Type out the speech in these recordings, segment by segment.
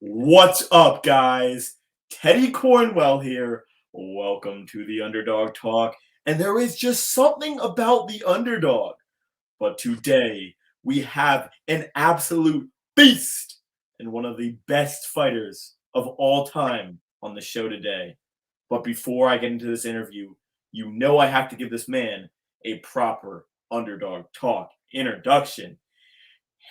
What's up, guys? Teddy Cornwell here. Welcome to the Underdog Talk. And there is just something about the underdog. But today, we have an absolute beast and one of the best fighters of all time on the show today. But before I get into this interview, you know I have to give this man a proper Underdog Talk introduction.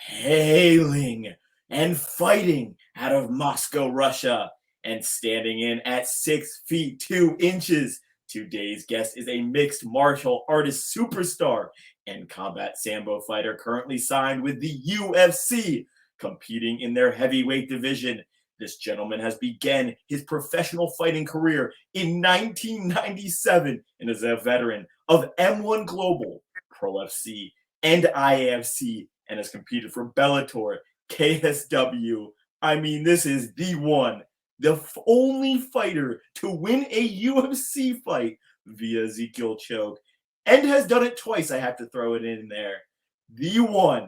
Hailing and fighting out of Moscow, Russia, and standing in at 6 feet 2 inches. Today's guest is a mixed martial artist superstar and Combat Sambo fighter currently signed with the UFC, competing in their heavyweight division. This gentleman has begun his professional fighting career in 1997 and is a veteran of M1 Global, Pro FC, and IAFC, and has competed for Bellator, KSW. I mean, this is the one, the only fighter to win a UFC fight via Ezekiel choke, and has done it twice. I have to throw it in there. The one,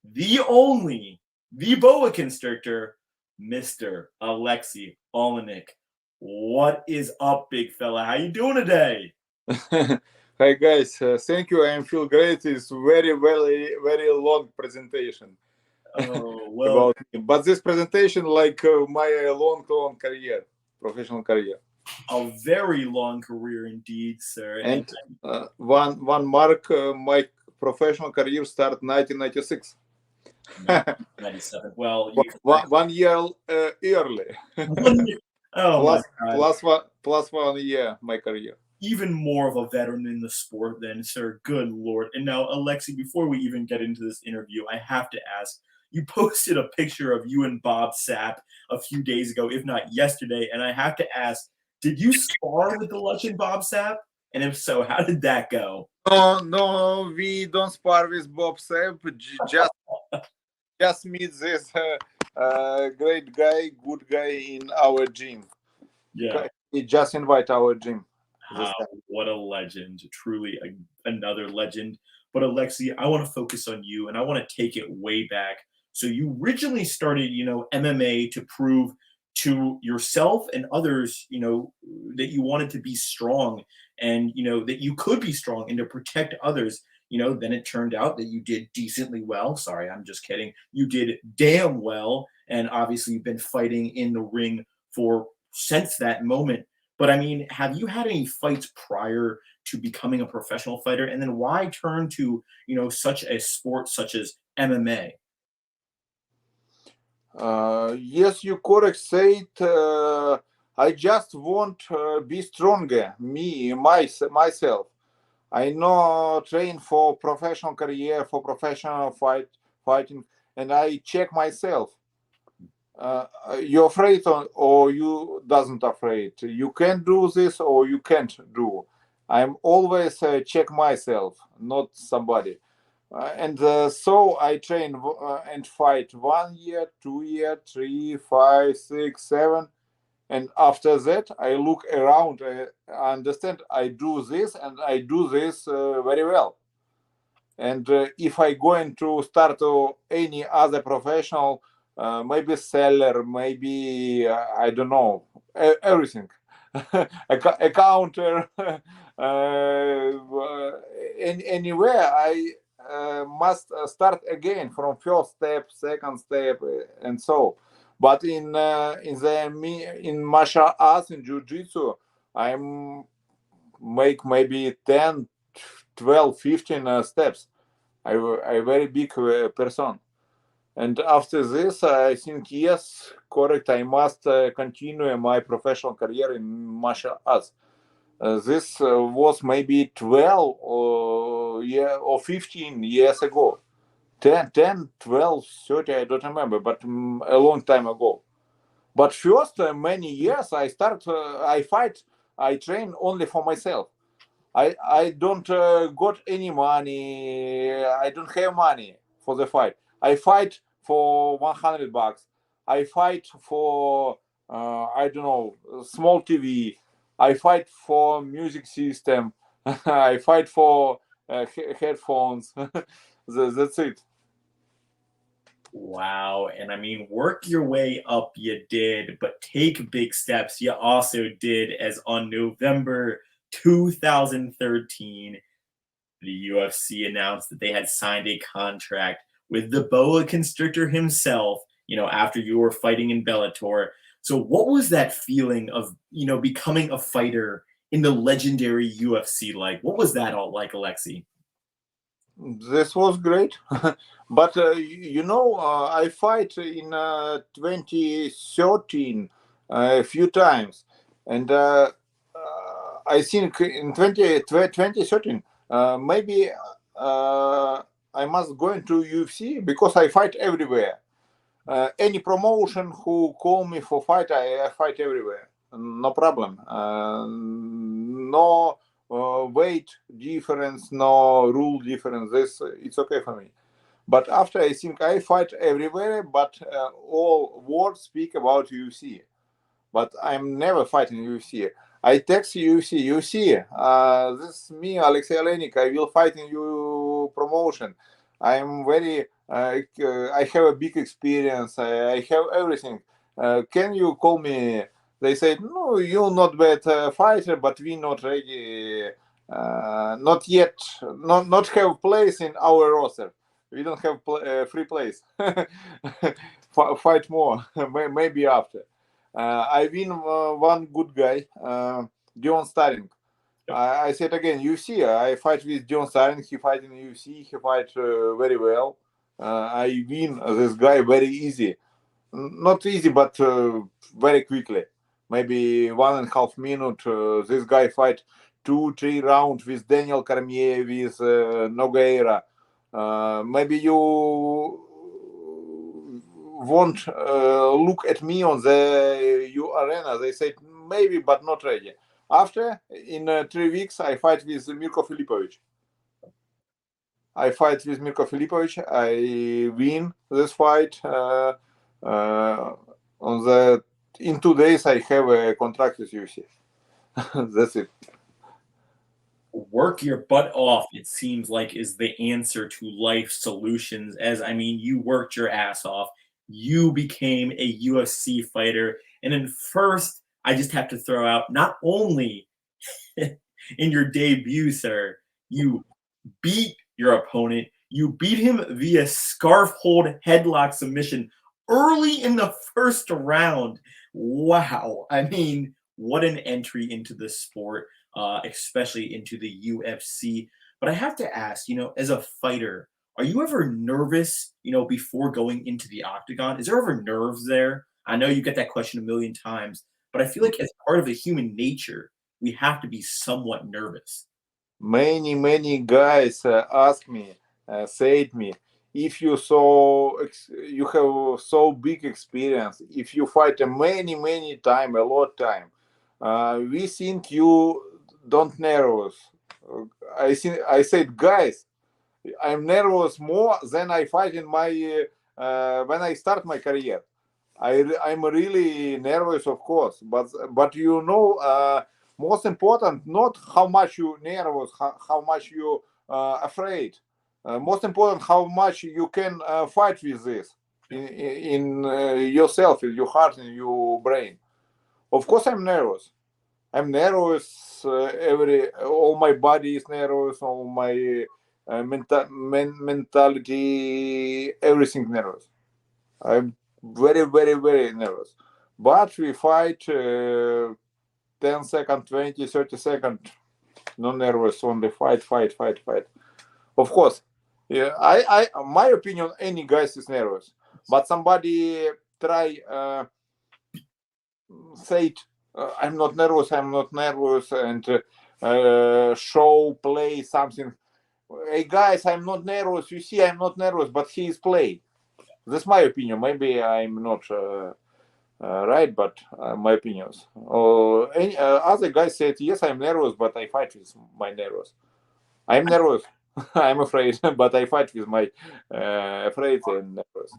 the only, the boa constrictor, Mr. Aleksei Oleinik. What is up, big fella? How you doing today? Hi guys, thank you. I feel great. It's very long presentation Oh, well, about me. But this presentation like my long career, professional career. a very long career indeed, sir. And one mark, my professional career start 1996. 97. Well, one year early. Oh my God. Plus 1 year my career. Even more of a veteran in the sport than, sir. Good Lord. And now, Aleksei, before we even get into this interview, I have to ask, you posted a picture of you and Bob Sapp a few days ago, if not yesterday, and I have to ask, did you spar with the legend Bob Sapp? And if so, how did that go? No, we don't spar with Bob Sapp. Just meet this great guy, good guy in our gym. Yeah. He just invite our gym. What a legend. Truly another legend. But Aleksei, I want to focus on you and I want to take it way back. So you originally started, MMA to prove to yourself and others, that you wanted to be strong and, that you could be strong and to protect others. Then it turned out that you did decently well. Sorry, I'm just kidding. You did damn well. And obviously you've been fighting in the ring for since that moment. But I mean, have you had any fights prior to becoming a professional fighter? And then why turn to, such a sport such as MMA? Yes, you correct said. I just want to be stronger, myself. I know train for professional career, for professional fighting, and I check myself. You're afraid or you doesn't afraid. You can do this or you can't do. I'm always check myself, not somebody. And so I train and fight 1 year, 2 year, 3, 5, 6, 7. And after that, I look around. I understand I do this and I do this very well. And if I going to start any other professional, maybe seller, maybe I don't know, everything, a counter, anywhere I must start again from first step, second step, and so. But in martial arts, in Jiu-Jitsu, I'm make maybe 10, 12, 15 steps. I very big person. And after this, I think, yes, correct, I must continue my professional career in martial arts. This was maybe 12 or 15 years ago. 10, 12, 30, I don't remember, but a long time ago. But first many years I fight, I train only for myself. I don't got any money. I don't have money for the fight. I fight for $100. I fight for I don't know, small TV. I fight for music system. I fight for headphones. That's it. Wow. And I mean, work your way up, you did, but take big steps, you also did, as on November 2013, the UFC announced that they had signed a contract with the boa constrictor himself, after you were fighting in Bellator. So, what was that feeling of, becoming a fighter in the legendary UFC like? What was that all like, Aleksei? This was great, but I fight in 2013 a few times, and I think in 2013 maybe I must go into UFC because I fight everywhere. Any promotion who call me for fight, I fight everywhere. No problem. No weight difference, no rule difference. This it's okay for me. But after I think I fight everywhere, but all words speak about UFC. But I'm never fighting UFC. I text UFC, this is me, Aleksei Oleinik. I will fight in your promotion. I'm very, I have a big experience. I have everything. Can you call me? They said, no, you're not bad fighter, but we not ready, not yet, not have place in our roster. We don't have free place. Fight more, maybe after. I win one good guy, John Starring. I said again, UFC. I fight with John Starring. He fight in UFC. He fight very well. I win this guy very easy. Not easy, but very quickly. Maybe 1.5 minute. This guy fight 2-3 rounds with Daniel Cormier, with Nogueira. Maybe you won't look at me on the U arena. They said maybe, but not ready. After, in 3 weeks, I fight with Mirko Filipovic. I fight with Mirko Filipovic. I win this fight. In 2 days, I have a contract with UFC. That's it. Work your butt off, it seems like, is the answer to life solutions. As I mean, you worked your ass off. You became a UFC fighter. And then, first, I just have to throw out, not only in your debut, sir, you beat your opponent. You beat him via scarf hold headlock submission early in the first round. Wow. I mean, what an entry into the sport, especially into the UFC. But I have to ask, as a fighter, are you ever nervous, before going into the octagon? Is there ever nerves there? I know you get that question a million times, but I feel like as part of the human nature, we have to be somewhat nervous. Many guys ask me, said me, if you have so big experience, if you fight a many time, a lot time, we think you don't nervous. I said, guys, I'm nervous more than I fight in my when I start my career. I'm really nervous, of course, but most important, not how much you nervous, how much you afraid. Most important, how much you can fight with this in yourself, in your heart, in your brain. Of course, I'm nervous. I'm nervous. All my body is nervous. All my mentality, everything nervous. I'm very nervous. But we fight 10 seconds, 20, 30 seconds. No nervous, only fight. Of course, yeah. My opinion, any guys is nervous. But somebody try say it, I'm not nervous, and show play something. Hey guys, I'm not nervous. You see, I'm not nervous, but he is play. That's my opinion. Maybe I'm not right, but my opinions. Any other guys said, yes, I'm nervous, but I fight with my nervous. I'm nervous. I'm afraid, but I fight with my afraid and nervous.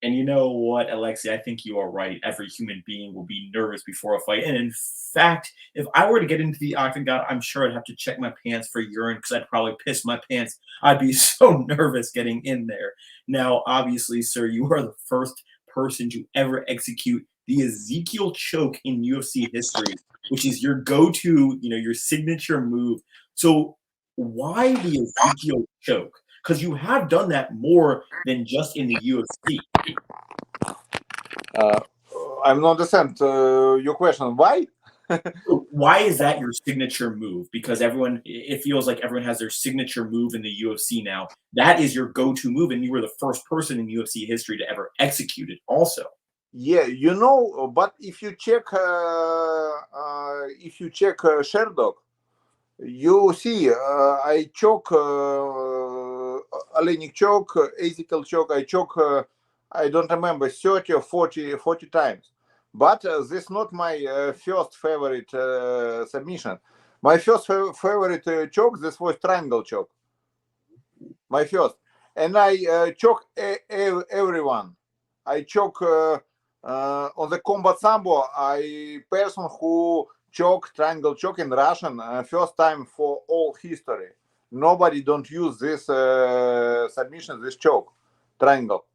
And you know what, Alexei? I think you are right. Every human being will be nervous before a fight. And in fact, if I were to get into the octagon, I'm sure I'd have to check my pants for urine because I'd probably piss my pants. I'd be so nervous getting in there. Now, obviously, sir, you are the first person to ever execute the Ezekiel choke in UFC history, which is your go-to, your signature move. So why the Ezekiel choke? Because you have done that more than just in the UFC. Uh, I don't understand your question. Why? Why is that your signature move? Because it feels like everyone has their signature move in the UFC now. That is your go-to move, and you were the first person in UFC history to ever execute it also. Yeah, but if you check Sherdog, you see I choke Oleinik choke, Ezekiel choke, I choke I don't remember 30 or 40 times. But this not my first favorite submission. My first favorite choke, this was triangle choke. My first. And I choke everyone. I choke on the Combat Sambo. I person who choke triangle choke in Russian first time for all history. Nobody don't use this submission, this choke triangle.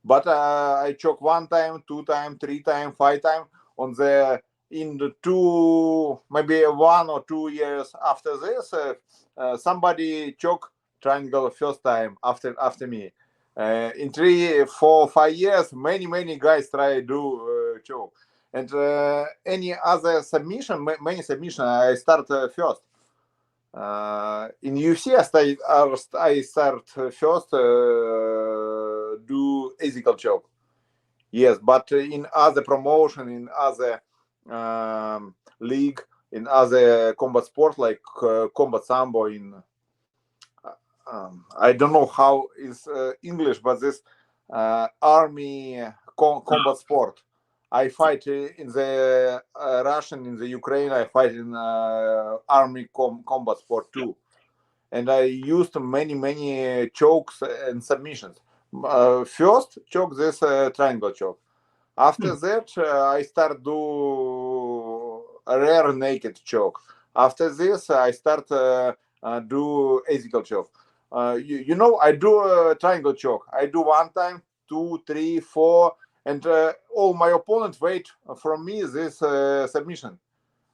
But I choke one time, two time, three time, five time on the in the two maybe 1 or 2 years after this. Somebody choke triangle first time after me. In 3, 4, 5 years, many guys try to do choke. And any other submission, many submission, I start first. In UFC, I start first do ethical choke. Yes, but in other promotion, in other league, in other combat sport like Combat Sambo, I don't know how is English, but this army combat sport. I fight in the Russian, in the Ukraine. I fight in army combat sport too, and I used many chokes and submissions. First choke this triangle choke. After that, I start do a rare naked choke. After this, I start do ethical choke. I do a triangle choke. I do one time, 2, 3, 4, and all my opponents wait from me this submission.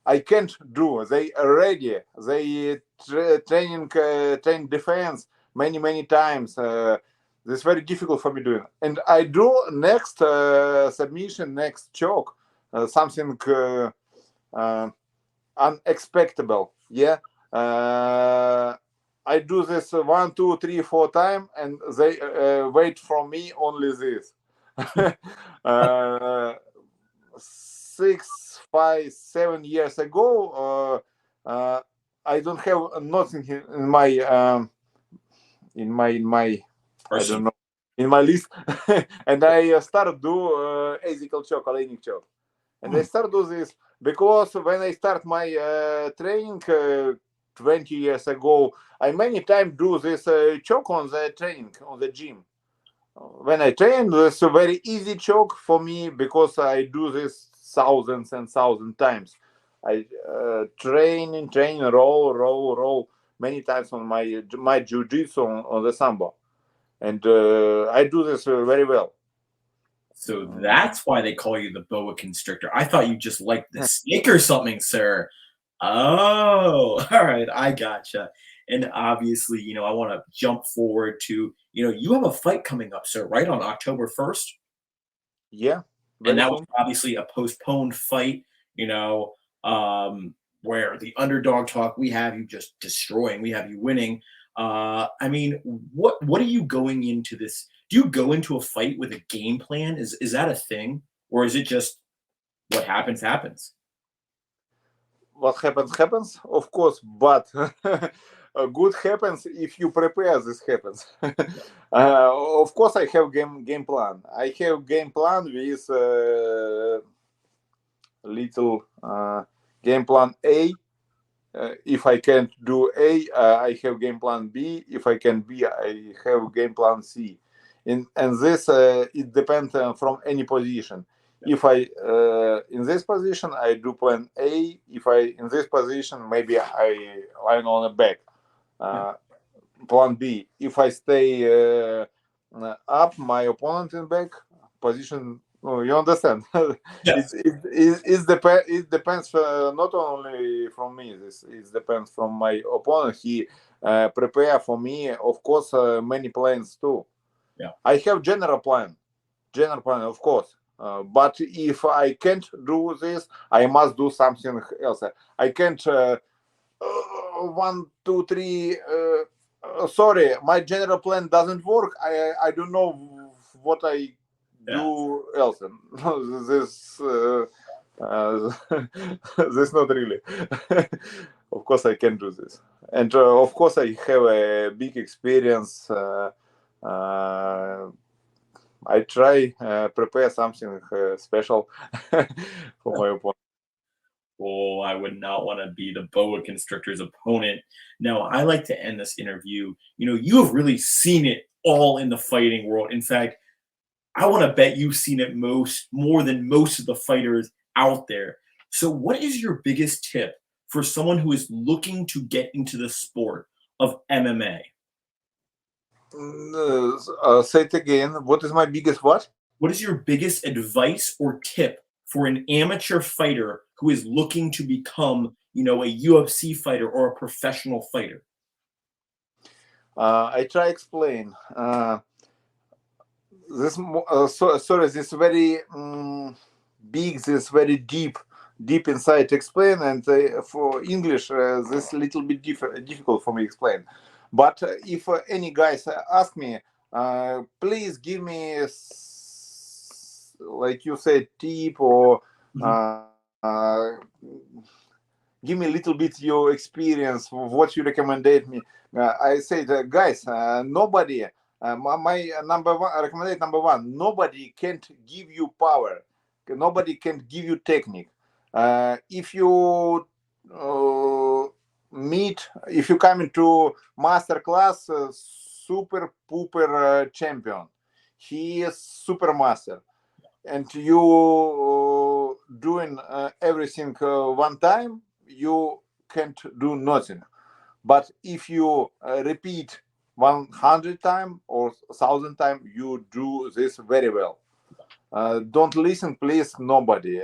I can't do. They are ready. They train defense many times. This is very difficult for me doing. And I do next submission, next choke, something unexpected. Yeah. I do this 1, 2, 3, 4 times, and they wait from me only this. 6, 5, 7 years ago, I don't have nothing in my I don't know in my list, and I started do ethical choke, Oleinik choke, and I start do this because when I start my training 20 years ago, I many times do this choke on the training on the gym. When I train, it's a very easy choke for me because I do this thousands and thousand times. I train, roll many times on my Jujutsu on the Sambo, and I do this very well. So that's why they call you the boa constrictor. I thought you just liked the snake or something, sir. Oh, all right, I gotcha. And obviously, I want to jump forward to, you have a fight coming up, sir, right on October 1st? Yeah, And very that was soon. obviously a postponed fight, where the underdog talk, we have you just destroying, we have you winning. I mean, what are you going into this? Do you go into a fight with a game plan? Is that a thing, or is it just what happens happens? What happens, of course, but good happens if you prepare. This happens. Of course, I have game plan. I have game plan with little game plan A. If I can't do A, I have game plan B. If I can B, I have game plan C. and this it depends from any position. If I in this position, I do plan A. If I in this position, maybe I line on the back. Uh, Plan B. If I stay up, my opponent in back position. Oh, you understand? Yes. It depends not only from me. This it depends from my opponent. He prepare for me, of course, many plans too. Yeah. I have general plan, of course. But if I can't do this, I must do something else. I can't. 1, 2, 3. Sorry, my general plan doesn't work. I don't know what I Yeah. do else. This this not really. Of course, I can do this, and of course, I have a big experience. I try prepare something special for my opponent. Oh, I would not want to be the boa constrictor's opponent. Now, I like to end this interview. You have really seen it all in the fighting world. In fact, I want to bet you've seen it more than most of the fighters out there. So, what is your biggest tip for someone who is looking to get into the sport of MMA? Say it again. What is my biggest what? What is your biggest advice or tip for an amateur fighter who is looking to become, a UFC fighter or a professional fighter? I try explain. Sorry, this very big, this very deep inside explain, and for English, this little bit difficult for me explain. But if any guys ask me, please give me, like you said, tip or Mhm. give me a little bit your experience, what you recommended me. I said, guys, nobody. My number one recommended number one. Nobody can't give you power. Nobody can give you technique. If you if you come into master class, super pooper champion. He is super master, and you doing everything one time, you can't do nothing. But if you repeat 100 times or 1,000 times, you do this very well. Don't listen, please. Nobody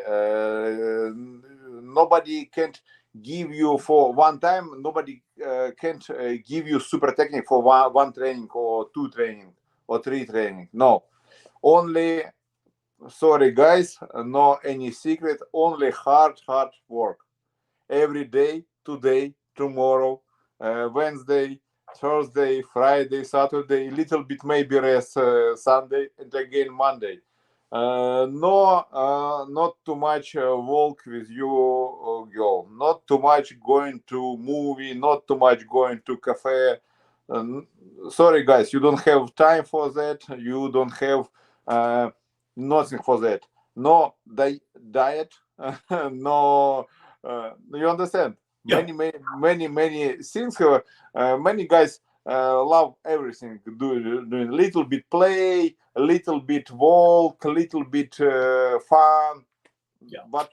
can't give you for one time. Nobody can't give you super technique for one training or two training or three training. No, only, sorry guys, no any secret, only hard work every day, today, tomorrow, Wednesday, Thursday, Friday, Saturday, little bit maybe rest Sunday, and again Monday. No, not too much walk with your girl, not too much going to movie, not too much going to cafe. Sorry guys, you don't have time for that, you don't have nothing for that. No diet, no, you understand? Yeah. Many things. Many guys love everything. Doing a little bit play, a little bit walk, a little bit fun. Yeah. But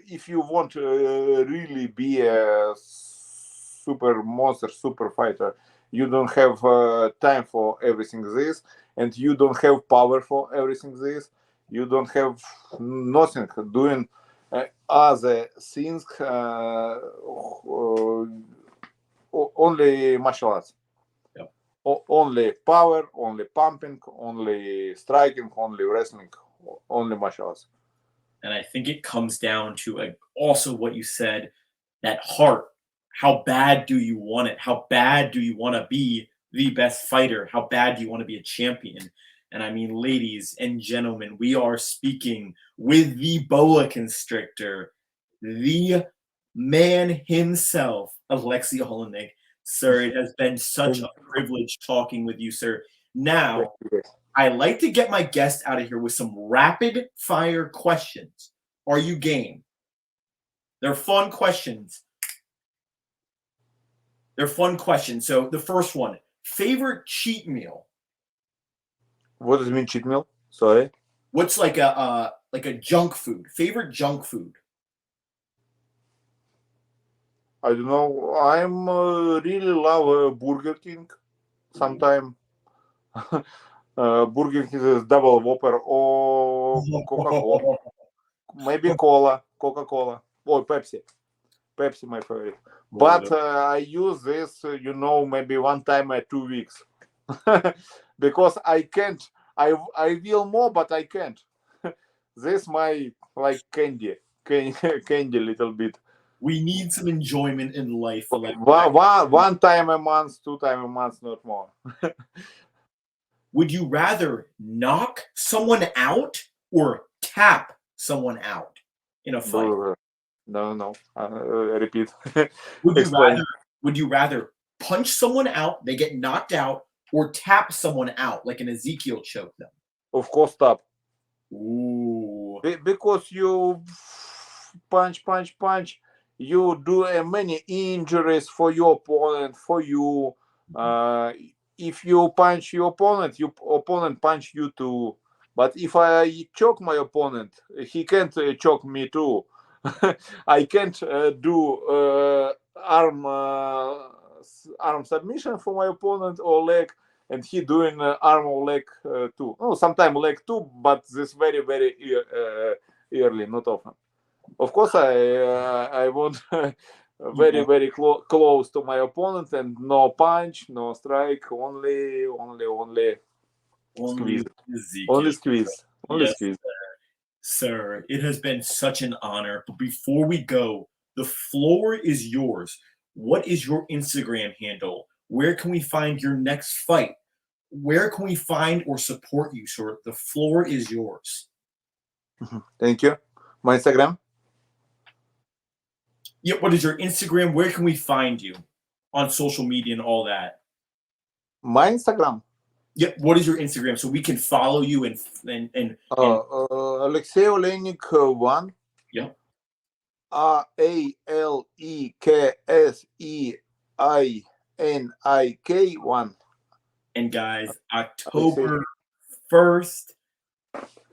if you want to really be a super monster, super fighter, you don't have time for everything this, and you don't have power for everything this. You don't have nothing doing other things. Only martial arts. Yeah. Only power, only pumping, only striking, only wrestling, only martial arts. And I think it comes down to also what you said, that heart. How bad do you want it? How bad do you want to be the best fighter? How bad do you want to be a champion? And I mean, ladies and gentlemen, we are speaking with the boa constrictor, the man himself, Aleksei Oleinik. Sir, it has been such a privilege talking with you, sir. Now, I like to get my guest out of here with some rapid fire questions. Are you game? They're fun questions. So the first one, favorite cheat meal? What does it mean, cheat meal? Sorry. What's like a junk food? Favorite junk food? I don't know. I'm really love Burger King. Sometime Burger King is double Whopper or Coca-Cola. Maybe Coca-Cola or Pepsi. Pepsi, my favorite. But I use this, maybe one time at 2 weeks. Because I can't. I will more, but I can't. This my like candy little bit. We need some enjoyment in life. One time a month, 2 times a month, not more. Would you rather knock someone out or tap someone out in a fight? No. Repeat. Explain. Would you rather punch someone out, they get knocked out, or tap someone out like an Ezekiel choke them? Of course, tap. Ooh. Because you punch, you do many injuries for your opponent, for you. If you punch your opponent punch you too. But if I choke my opponent, he can't choke me too. I can't do arm submission for my opponent or leg, and he doing arm or leg too. Oh, sometimes leg too, but this very early, not often. Of course, I want very close to my opponent and no punch, no strike, only squeeze, only squeeze, only squeeze. Sir, it has been such an honor. But before we go, the floor is yours. What is your Instagram handle? Where can we find your next fight? Where can we find or support you, sir? The floor is yours. Thank you. My Instagram? Yeah, what is your Instagram? Where can we find you on social media and all that? My Instagram? Yeah, what is your Instagram so we can follow you and Aleksei Oleinik 1. Yeah. ALEKSEINIK 1. And guys, October 1st,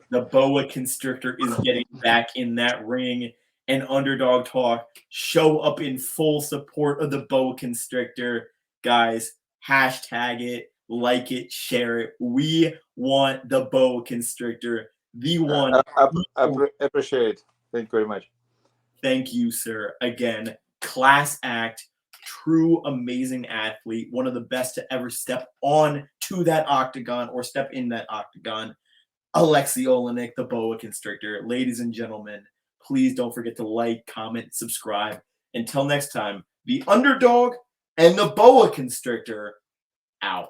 the boa constrictor is getting back in that ring. And Underdog Talk show up in full support of the boa constrictor. Guys, hashtag it, like it, share it. We want the boa constrictor, the one. Appreciate it. Thank you very much. Thank you, sir. Again, class act, true amazing athlete, one of the best to ever step on to that octagon or step in that octagon. Aleksei Oleinik, the boa constrictor. Ladies and gentlemen, please don't forget to like, comment, subscribe. Until next time, the Underdog and the boa constrictor out.